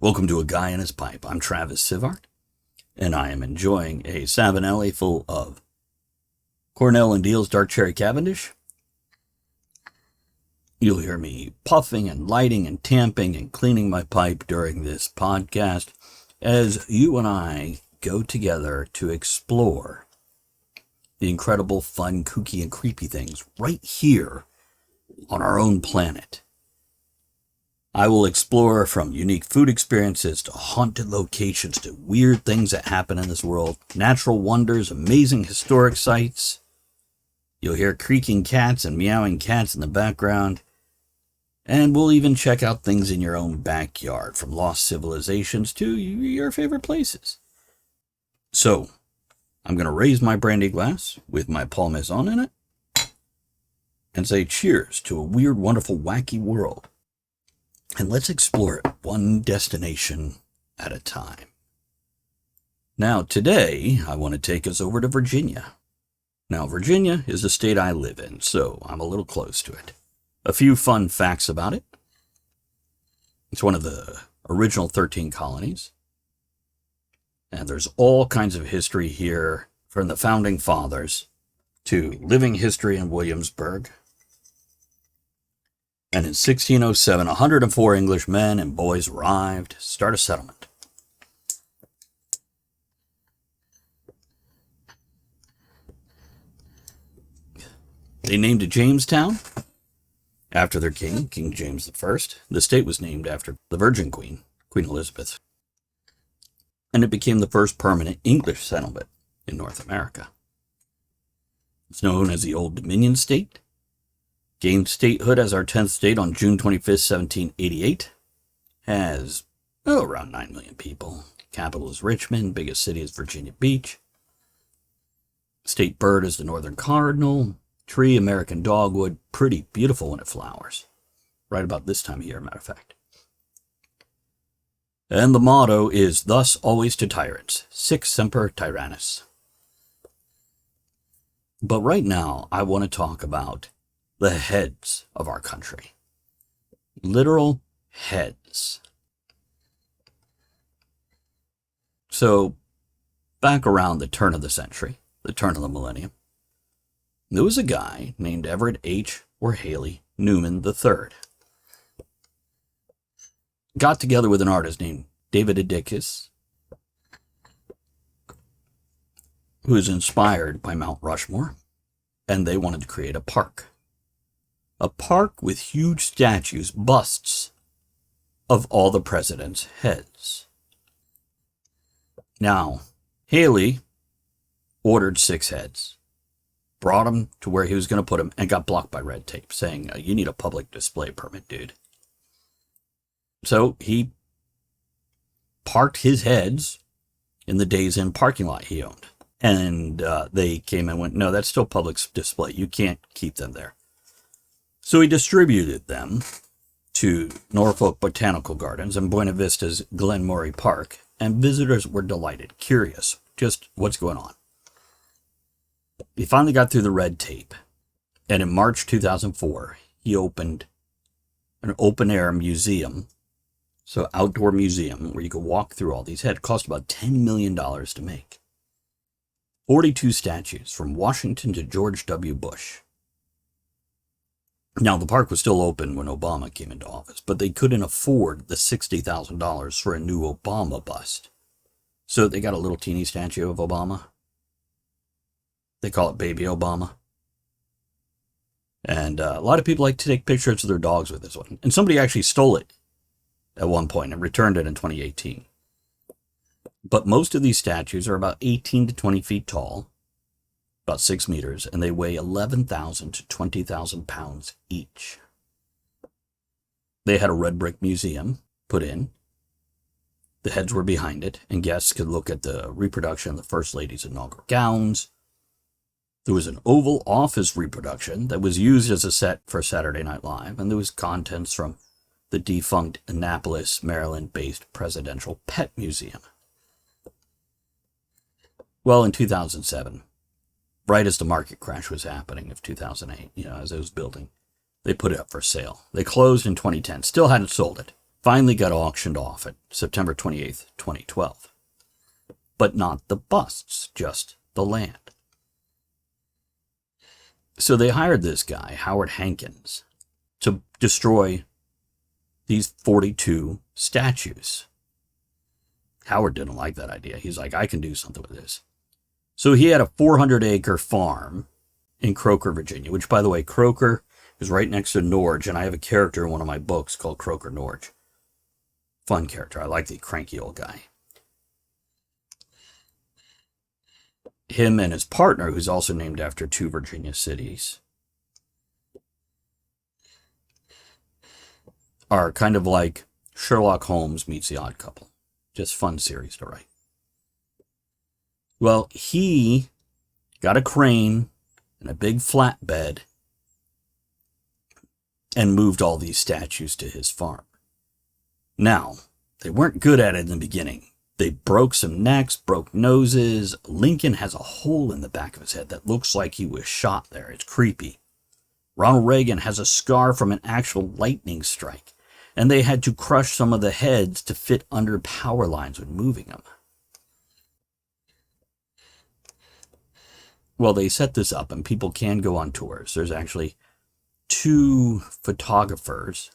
Welcome to A Guy and His Pipe. I'm Travis Sivart, and I am enjoying a Savinelli full of Cornell and Deal's Dark Cherry Cavendish. You'll hear me puffing and lighting and tamping and cleaning my pipe during this podcast as you and I go together to explore the incredible, fun, kooky, and creepy things right here on our own planet. I will explore from unique food experiences to haunted locations to weird things that happen in this world, natural wonders, amazing historic sites. You'll hear creaking cats and meowing cats in the background. And we'll even check out things in your own backyard, from lost civilizations to your favorite places. So, I'm going to raise my brandy glass with my Parmesan in it and say cheers to a weird, wonderful, wacky world. And let's explore it one destination at a time. Now, today, I want to take us over to Virginia. Now, Virginia is the state I live in, so I'm a little close to it. A few fun facts about it. It's one of the original 13 colonies. And there's all kinds of history here, from the founding fathers to living history in Williamsburg. And in 1607, 104 English men and boys arrived to start a settlement. They named it Jamestown after their king, King James I. The state was named after the Virgin Queen, Queen Elizabeth. And it became the first permanent English settlement in North America. It's known as the Old Dominion State. Gained statehood as our 10th state on June 25th, 1788. Has around 9 million people. Capital is Richmond. Biggest city is Virginia Beach. State bird is the northern cardinal. Tree, American dogwood. Pretty beautiful when it flowers. Right about this time of year, matter of fact. And the motto is, thus always to tyrants. Sic semper tyrannis. But right now, I want to talk about the heads of our country. Literal heads. So, back around the turn of the century, the turn of the millennium, there was a guy named Everett H. or Haley Newman III. Got together with an artist named David Adikis, who was inspired by Mount Rushmore, and they wanted to create a park. A park with huge statues, busts, of all the presidents' heads. Now, Haley ordered 6 heads, brought them to where he was going to put them, and got blocked by red tape, saying, you need a public display permit, dude. So he parked his heads in the Days Inn parking lot he owned. And they came and went, no, that's still public display. You can't keep them there. So he distributed them to Norfolk Botanical Gardens and Buena Vista's Glenmorey Park, and visitors were delighted, curious, just what's going on. He finally got through the red tape, and in March 2004, he opened an open-air museum, so outdoor museum, where you could walk through all these heads. It cost about $10 million to make. 42 statues, from Washington to George W. Bush. Now, the park was still open when Obama came into office, but they couldn't afford the $60,000 for a new Obama bust. So they got a little teeny statue of Obama. They call it Baby Obama. And a lot of people like to take pictures of their dogs with this one. And somebody actually stole it at one point and returned it in 2018. But most of these statues are about 18 to 20 feet tall, about 6 meters, and they weigh 11,000 to 20,000 pounds each. They had a red brick museum put in. The heads were behind it, and guests could look at the reproduction of the First Lady's inaugural gowns. There was an Oval Office reproduction that was used as a set for Saturday Night Live, and there was contents from the defunct Annapolis, Maryland-based Presidential Pet Museum. Well, in 2007, right as the market crash was happening of 2008, as it was building, they put it up for sale. They closed in 2010, still hadn't sold it. finally got auctioned off at September 28th, 2012. But not the busts, just the land. So they hired this guy, Howard Hankins, to destroy these 42 statues. Howard didn't like that idea. He's like, I can do something with this. So he had a 400-acre farm in Croker, Virginia, which, by the way, Croker is right next to Norge, and I have a character in one of my books called Croker Norge. Fun character. I like the cranky old guy. Him and his partner, who's also named after 2 Virginia cities, are kind of like Sherlock Holmes meets The Odd Couple. Just fun series to write. Well, he got a crane and a big flatbed and moved all these statues to his farm. Now, they weren't good at it in the beginning. They broke some necks, broke noses. Lincoln has a hole in the back of his head that looks like he was shot there. It's creepy. Ronald Reagan has a scar from an actual lightning strike, and they had to crush some of the heads to fit under power lines when moving them. Well, they set this up, and people can go on tours. There's actually 2 photographers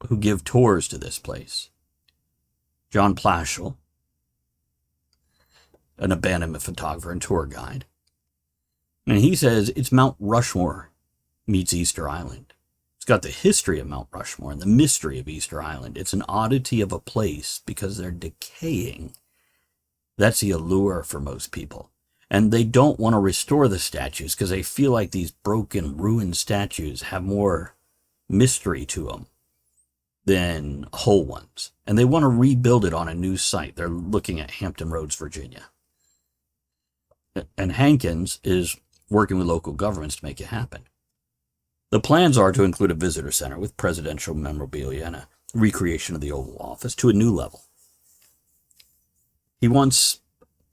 who give tours to this place. John Plaschel, an abandonment photographer and tour guide. And he says it's Mount Rushmore meets Easter Island. It's got the history of Mount Rushmore and the mystery of Easter Island. It's an oddity of a place because they're decaying. That's the allure for most people. And they don't want to restore the statues because they feel like these broken, ruined statues have more mystery to them than whole ones. And they want to rebuild it on a new site. They're looking at Hampton Roads, Virginia. And Hankins is working with local governments to make it happen. The plans are to include a visitor center with presidential memorabilia and a recreation of the Oval Office to a new level. He wants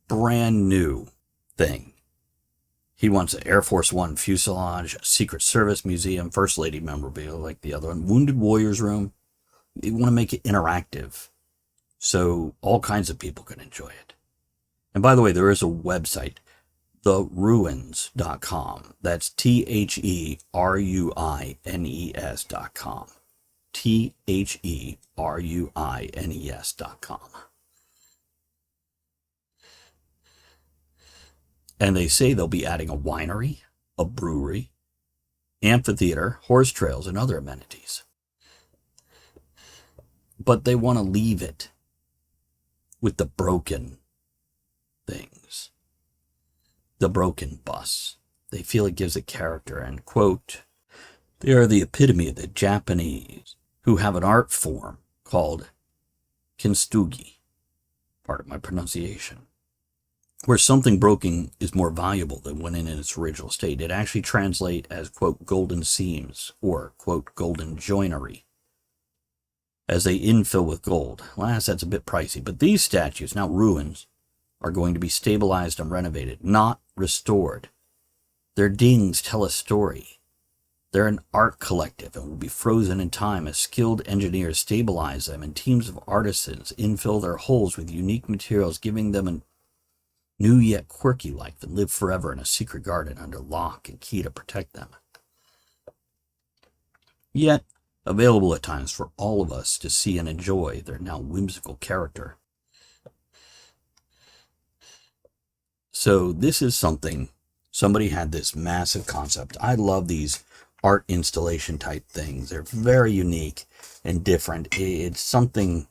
brand new thing. He wants an Air Force One fuselage, a Secret Service museum, First Lady memorabilia like the other one, Wounded Warriors room. They want to make it interactive so all kinds of people can enjoy it. And by the way, there is a website, theruins.com. That's THERUINES.com. THERUINES.com. And they say they'll be adding a winery, a brewery, amphitheater, horse trails, and other amenities. But they want to leave it with the broken things. The broken bus. They feel it gives it character. And, quote, they are the epitome of the Japanese who have an art form called kintsugi, part of my pronunciation, where something broken is more valuable than when in its original state. It actually translates as, quote, golden seams or, quote, golden joinery as they infill with gold. Last, that's a bit pricey, but these statues, now ruins, are going to be stabilized and renovated, not restored. Their dings tell a story. They're an art collective and will be frozen in time as skilled engineers stabilize them and teams of artisans infill their holes with unique materials, giving them a new yet quirky life and live forever in a secret garden under lock and key to protect them. Yet, available at times for all of us to see and enjoy their now whimsical character. So this is somebody had this massive concept. I love these art installation type things. They're very unique and different. It's something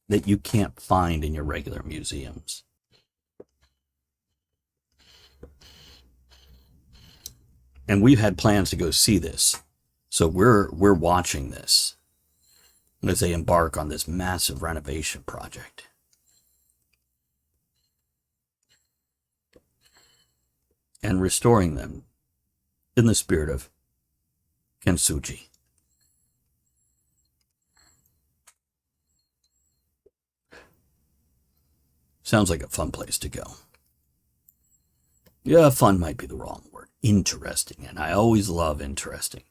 that you can't find in your regular museums. And we've had plans to go see this. So we're watching this as they embark on this massive renovation project. And restoring them in the spirit of kintsugi. Sounds like a fun place to go. Yeah, fun might be the wrong word. Interesting, and I always love interesting.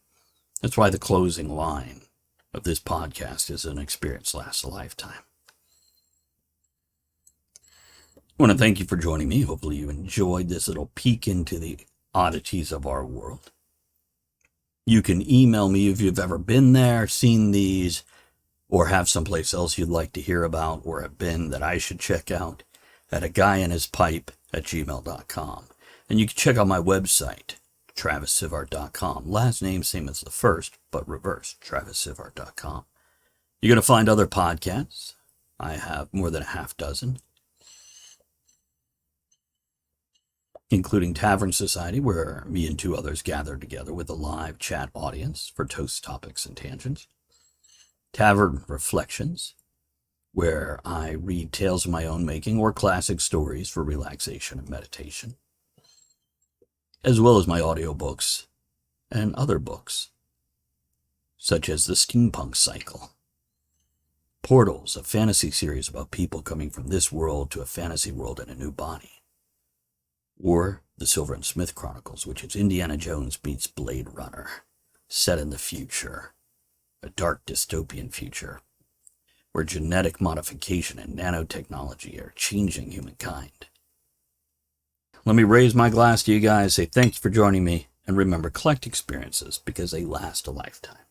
That's why the closing line of this podcast is an experience lasts a lifetime. I want to thank you for joining me. Hopefully you enjoyed this little peek into the oddities of our world. You can email me if you've ever been there, seen these, or have someplace else you'd like to hear about or have been that I should check out at aguyandhispipe@gmail.com. And you can check out my website, TravisSivart.com. Last name same as the first, but reversed, TravisSivart.com. You're going to find other podcasts. I have more than a half dozen, including Tavern Society, where me and 2 others gather together with a live chat audience for toast topics and tangents. Tavern Reflections, where I read tales of my own making or classic stories for relaxation and meditation, as well as my audiobooks and other books, such as the Steampunk Cycle, Portals, a fantasy series about people coming from this world to a fantasy world in a new body, or the Silver and Smith Chronicles, which is Indiana Jones meets Blade Runner, set in the future, a dark dystopian future, where genetic modification and nanotechnology are changing humankind. Let me raise my glass to you guys, say thank you for joining me, and remember, collect experiences because they last a lifetime.